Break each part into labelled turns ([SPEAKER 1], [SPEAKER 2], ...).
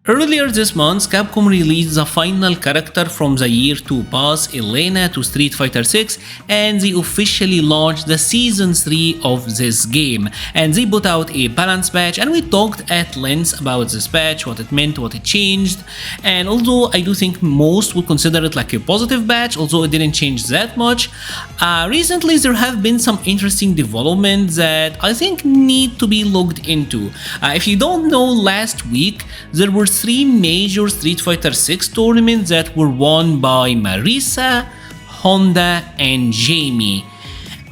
[SPEAKER 1] Earlier this month, Capcom released the final character from the Year 2 pass, Elena, to Street Fighter 6, and they officially launched the Season 3 of this game. And they put out a balance patch, and we talked at length about this patch, what it meant, what it changed. And although I do think most would consider it like a positive patch, although it didn't change that much, recently there have been some interesting developments that I think need to be looked into. If you don't know, last week there were 3 major Street Fighter 6 tournaments that were won by Marisa, Honda, and Jamie.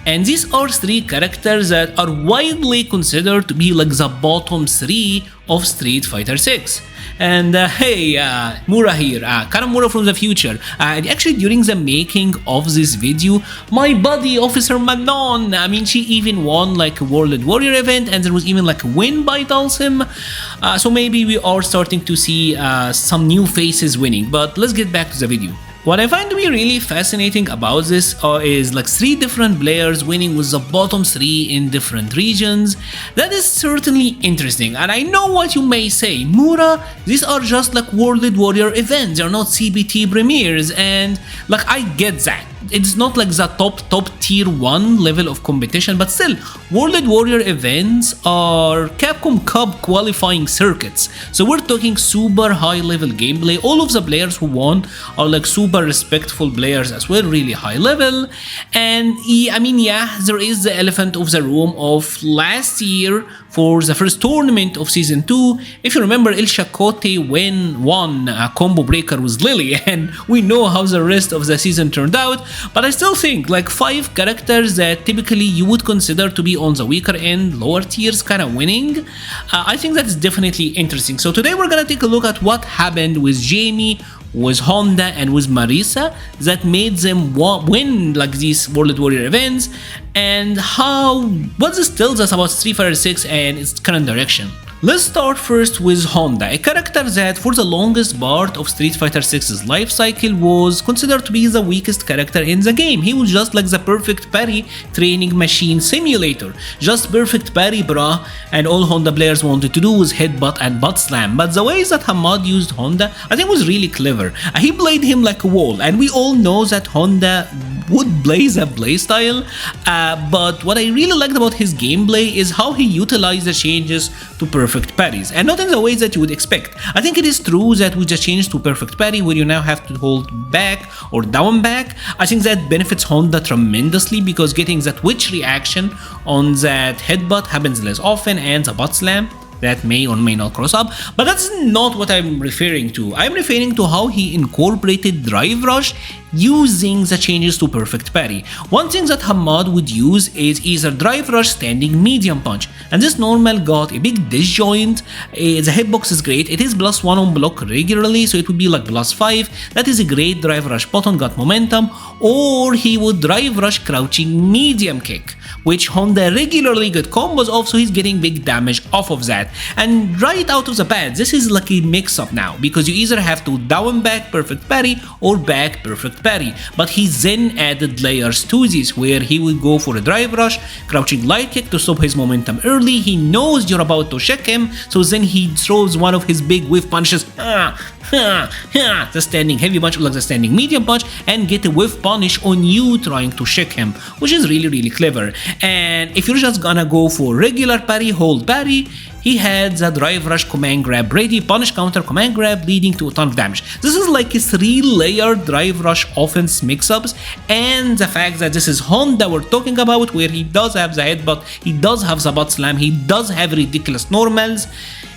[SPEAKER 1] And these are 3 characters that are widely considered to be like the bottom 3 of Street Fighter 6. And hey, Mura here, kind of Mura from the future. Actually, during the making of this video, my buddy Officer Manon, she even won like a World Warrior event, and there was even like a win by Dulcim. So maybe we are starting to see some new faces winning. But let's get back to the video. What I find to be really fascinating about this is like 3 different players winning with the bottom 3 in different regions. That is certainly interesting, and I know what you may say, Mura, these are just like World Warrior events, they're not CBT premieres, and like I get that. It's not like the top tier 1 level of competition, but still, World Warrior events are Capcom Cup qualifying circuits. So we're talking super high level gameplay. All of the players who won are like super respectful players as well, really high level. And yeah, there is the elephant of the room of last year for the first tournament of Season 2. If you remember, El Shakote won a combo breaker with Lily, and we know how the rest of the season turned out. But I still think like 5 characters that typically you would consider to be on the weaker end, lower tiers kind of winning, I think that's definitely interesting. So today we're gonna take a look at what happened with Jamie, with Honda, and with Marisa that made them win like these World Warrior events, and what this tells us about Street Fighter 6 and its current direction. Let's start first with Honda, a character that for the longest part of Street Fighter 6's life cycle was considered to be the weakest character in the game. He was just like the perfect parry training machine simulator. Just perfect parry, bruh, and all Honda players wanted to do was headbutt and butt slam. But the way that Hamad used Honda, I think was really clever. He played him like a wall, and we all know that Honda would blaze a playstyle, but what I really liked about his gameplay is how he utilized the changes to perfect parries, and not in the ways that you would expect. I think it is true that with the change to perfect parry, where you now have to hold back or down back, I think that benefits Honda tremendously, because getting that twitch reaction on that headbutt happens less often, and the butt slam that may or may not cross up. But that's not what I'm referring to. I'm referring to how he incorporated Drive Rush using the changes to perfect parry. One thing that Hamad would use is either Drive Rush standing medium punch, and this normal got a big disjoint. The hitbox is great, it is +1 on block regularly, so it would be like +5. That is a great Drive Rush button, got momentum. Or he would Drive Rush crouching medium kick, which Honda regularly got combos of, so he's getting big damage off of that. And right out of the bat, this is like a mix-up now, because you either have to down back perfect parry or back perfect parry. But he then added layers to this, where he would go for a Drive Rush, crouching light kick to stop his momentum early. He knows you're about to check him, so then he throws one of his big whiff punches, the standing heavy punch, like the standing medium punch, and get a whiff punish on you trying to check him, which is really clever. And if you're just gonna go for regular parry, hold parry, he had the Drive Rush command grab ready, punish counter command grab, leading to a ton of damage. This is like a 3-layered Drive Rush offense mix-ups, and the fact that this is Honda we're talking about, where he does have the headbutt, he does have the butt slam, he does have ridiculous normals.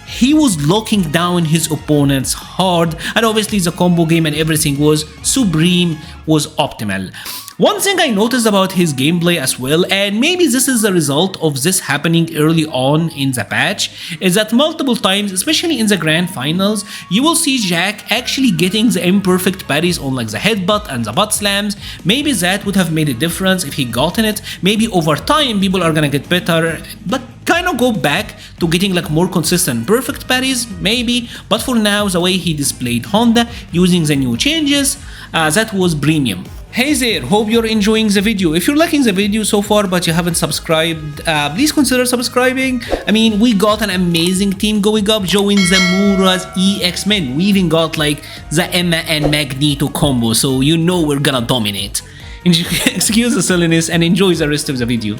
[SPEAKER 1] He was locking down his opponents hard, and obviously the combo game and everything was supreme, was optimal. One thing I noticed about his gameplay as well, and maybe this is the result of this happening early on in the patch, is that multiple times, especially in the grand finals, you will see Jack actually getting the imperfect parries on like the headbutt and the butt slams. Maybe that would have made a difference if he gotten it. Maybe over time people are gonna get better, but kind of go back to getting like more consistent perfect parries, maybe, but for now the way he displayed Honda using the new changes, that was premium. Hey there, hope you're enjoying the video. If you're liking the video so far but you haven't subscribed, please consider subscribing. I mean, we got an amazing team going up. Join the Mura's EX-Men. We even got like the Emma and Magneto combo, so you know we're gonna dominate. Excuse the silliness and enjoy the rest of the video.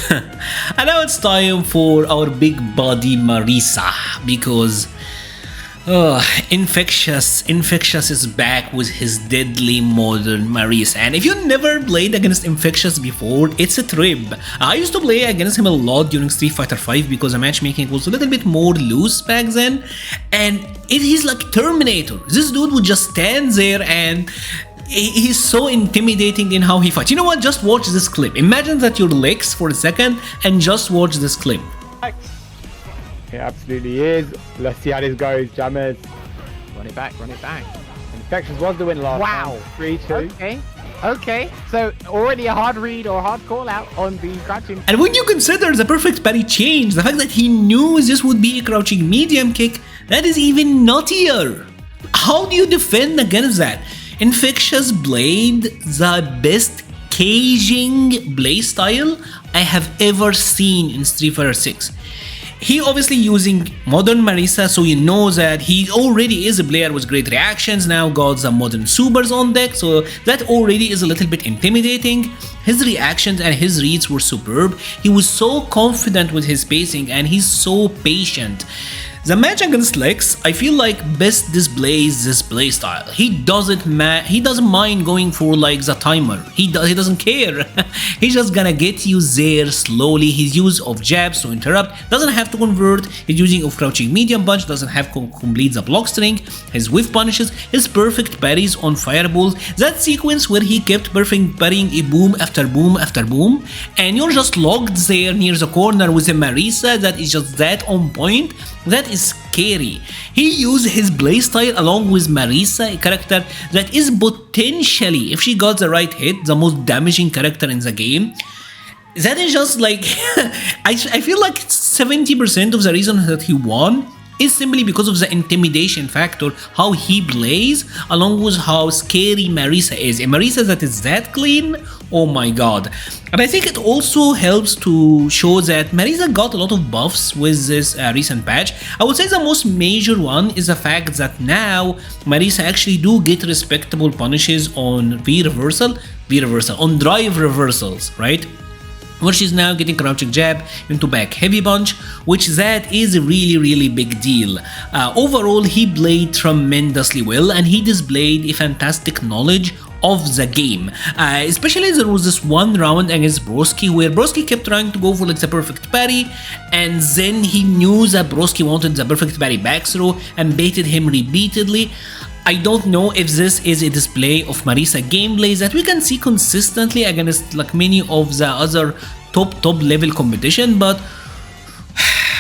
[SPEAKER 1] And now it's time for our big body Marisa, because Infectious is back with his deadly modern Marisa. And if you never played against Infectious before, it's a trip. I used to play against him a lot during Street Fighter 5 because the matchmaking was a little bit more loose back then, and he's like Terminator. This dude would just stand there and he's so intimidating in how he fights. You know what? Just watch this clip. Imagine that you're Lex for a second and just watch this clip.
[SPEAKER 2] It absolutely is. Let's see how this goes, Jammers.
[SPEAKER 3] Run it back, run it back.
[SPEAKER 2] Infectious was the win last
[SPEAKER 3] Wow.
[SPEAKER 2] time. 3-2.
[SPEAKER 3] Okay. So already a hard read or hard call out on the crouching.
[SPEAKER 1] And when you consider the perfect parry change, the fact that he knew this would be a crouching medium kick, that is even nuttier. How do you defend against that? Infectious played the best caging play style I have ever seen in Street Fighter 6. He obviously using modern Marisa, so you know that he already is a player with great reactions, now got the modern supers on deck, so that already is a little bit intimidating. His reactions and his reads were superb. He was so confident with his pacing and he's so patient. The match against Lex, I feel like best displays this play style. He doesn't mind going for like the timer. He doesn't care. He's just gonna get you there slowly. His use of jabs to interrupt, doesn't have to convert. His using of crouching medium punch doesn't have to complete the block string. His whiff punishes, his perfect parries on fireballs. That sequence where he kept perfect parrying a boom after boom after boom, and you're just locked there near the corner with a Marisa that is just that on point. That is scary. He used his playstyle along with Marisa, a character that is potentially, if she got the right hit, the most damaging character in the game. That is just like, I feel like 70% of the reason that he won is simply because of the intimidation factor, how he plays, along with how scary Marisa is. A Marisa that is that clean, oh my god. And I think it also helps to show that Marisa got a lot of buffs with this recent patch. I would say the most major one is the fact that now Marisa actually do get respectable punishes on on drive reversals, right? Where she's now getting crouching jab into back heavy punch, which that is a really big deal. Overall, he played tremendously well and he displayed a fantastic knowledge of the game. Especially there was this one round against Broski where Broski kept trying to go for like the perfect parry, and then he knew that Broski wanted the perfect parry back throw and baited him repeatedly. I don't know if this is a display of Marisa gameplay that we can see consistently against like many of the other top level competition, but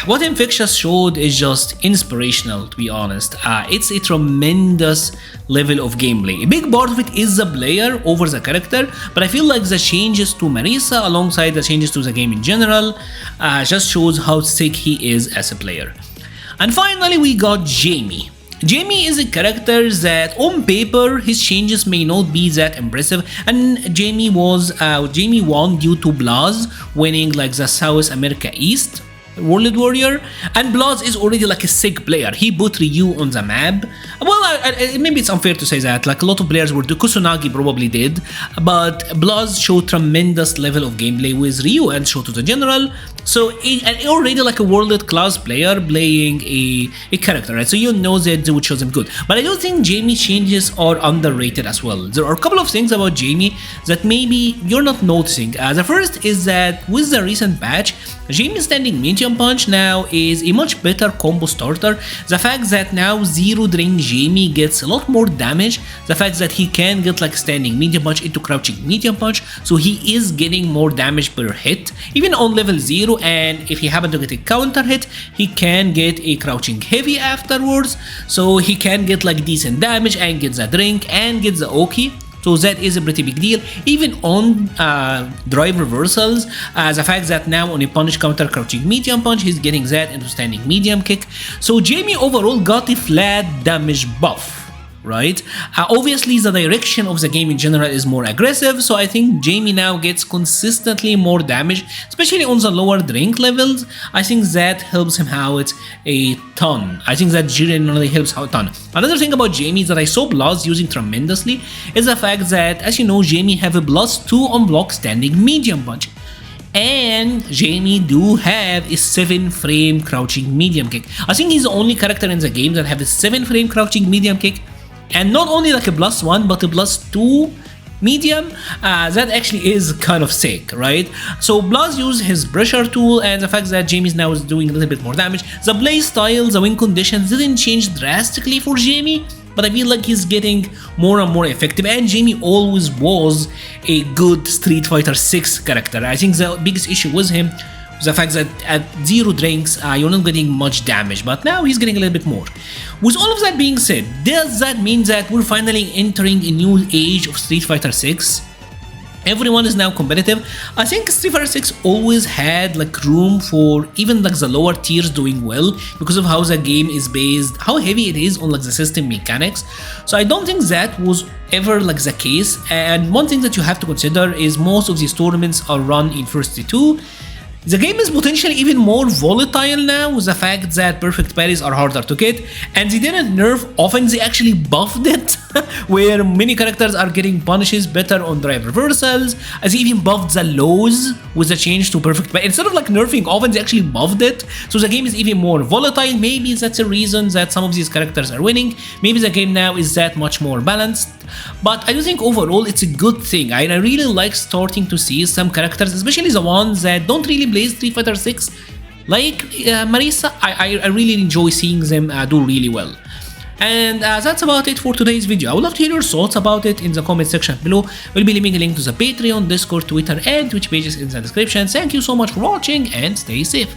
[SPEAKER 1] what Infectious showed is just inspirational, to be honest. It's a tremendous level of gameplay. A big part of it is the player over the character, but I feel like the changes to Marisa alongside the changes to the game in general just shows how sick he is as a player. And finally we got Jamie. Jamie is a character that on paper his changes may not be that impressive, and Jamie won due to Blaz winning like the South America East World Warrior, and Blaz is already like a sick player. He put Ryu on the map. Well, maybe it's unfair to say that, like a lot of players were, Kusunagi probably did, but Blaz showed tremendous level of gameplay with Ryu and Shoto the General. So already like a world-class player playing a character, right? So you know that would show them good. But I don't think Jamie changes are underrated as well. There are a couple of things about Jamie that maybe you're not noticing. The first is that with the recent patch, Jamie's standing medium punch now is a much better combo starter. The fact that now zero drain Jamie gets a lot more damage, the fact that he can get like standing medium punch into crouching medium punch, so he is getting more damage per hit, even on level 0, and if he happen to get a counter hit, he can get a crouching heavy afterwards, so he can get like decent damage and get the drink and get the Oki. so that is a pretty big deal. Even on drive reversals, the fact that now on a punish counter crouching medium punch, he's getting that into standing medium kick. So Jamie overall got a flat damage buff. Right? Obviously, the direction of the game in general is more aggressive, so I think Jamie now gets consistently more damage, especially on the lower drink levels. I think that helps him out a ton. I think that generally helps out a ton. Another thing about Jamie that I saw Blaz using tremendously is the fact that, as you know, Jamie have a +2 on block standing medium punch. And Jamie do have a 7-frame crouching medium kick. I think he's the only character in the game that have a 7-frame crouching medium kick. And not only like a +1 but a +2 medium. That actually is kind of sick, right? So Blaz used his pressure tool, and the fact that Jamie's now is doing a little bit more damage. The play style, the win conditions didn't change drastically for Jamie, but I feel like he's getting more and more effective, and Jamie always was a good Street Fighter 6 character. I think the biggest issue with him was the fact that at 0 drinks, you're not getting much damage, but now he's getting a little bit more. With all of that being said, does that mean that we're finally entering a new age of Street Fighter 6? Everyone is now competitive. I think Street Fighter 6 always had like room for even like the lower tiers doing well because of how the game is based, how heavy it is on like the system mechanics. So I don't think that was ever like the case. And one thing that you have to consider is most of these tournaments are run in first to 2. The game is potentially even more volatile now with the fact that perfect parries are harder to get, and they didn't nerf offense, they actually buffed it, where many characters are getting punishes better on drive reversals, as they even buffed the lows with the change to perfect parry. Instead of like nerfing offense, they actually buffed it, so the game is even more volatile. Maybe that's a reason that some of these characters are winning, maybe the game now is that much more balanced, but I do think overall it's a good thing. I really like starting to see some characters, especially the ones that don't really play Street Fighter 6, like Marisa. I really enjoy seeing them do really well. And that's about it for today's video. I would love to hear your thoughts about it in the comment section below. We'll be leaving a link to the Patreon, Discord, Twitter, and Twitch pages in the description. Thank you so much for watching, and stay safe.